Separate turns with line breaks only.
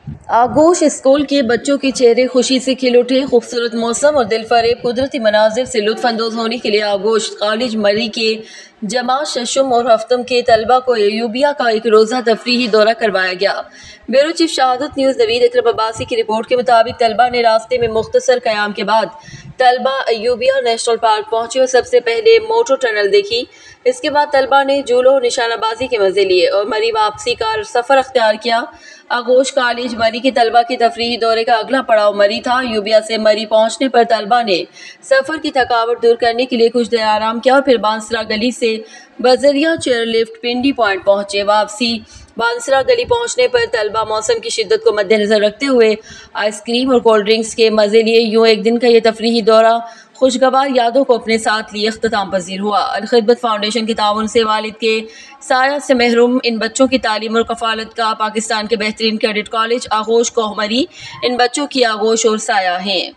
आगोश स्कूल के बच्चों के चेहरे खुशी से खिल उठे। खूबसूरत मौसम और दिलफरेब कुदरती मनाजिर से लुत्फानंदोज होने के लिए आगोश कॉलेज मरी के जमा शशम और हफ्तम के तलबा को अयूबिया का एक रोज़ा तफरीही दौरा करवाया गया। ब्यूरो चीफ शहादत न्यूज़ नवीद अकरम अब्बासी की रिपोर्ट के मुताबिक तलबा ने रास्ते में मुख्तसर क़याम के बाद तलबा अयूबिया नेशनल पार्क पहुंचे और सबसे पहले मोटो टनल देखी। इसके बाद तलबा ने जूलो और निशानाबाजी के मज़े लिए और मरी वापसी का सफ़र अख्तियार किया। आगोश कॉलेज मरी के तलबा के तफरीही दौरे का अगला पड़ाव मरी था। यूबिया से मरी पहुंचने पर तलबा ने सफ़र की थकावट दूर करने के लिए कुछ देर आराम किया और फिर बांसरा गली से बजरिया चेयरलिफ्ट पिंडी पॉइंट पहुंचे। वापसी बांसरा गली पहुंचने पर तलबा मौसम की शिद्दत को मद्देनजर रखते हुए आइसक्रीम और कोल्ड ड्रिंक्स के मज़े लिए। यूँ एक दिन का ये तफरीही दौरा खुशगवार यादों को अपने साथ लिए अख्तिताम पजीर हुआ। अल-खिदमत फाउंडेशन के ताउन से वालिद के साया से महरूम इन बच्चों की तालीम और कफ़ालत का पाकिस्तान के बेहतरीन कैडेट कॉलेज आगोश कोहमरी इन बच्चों की आगोश और साया हैं।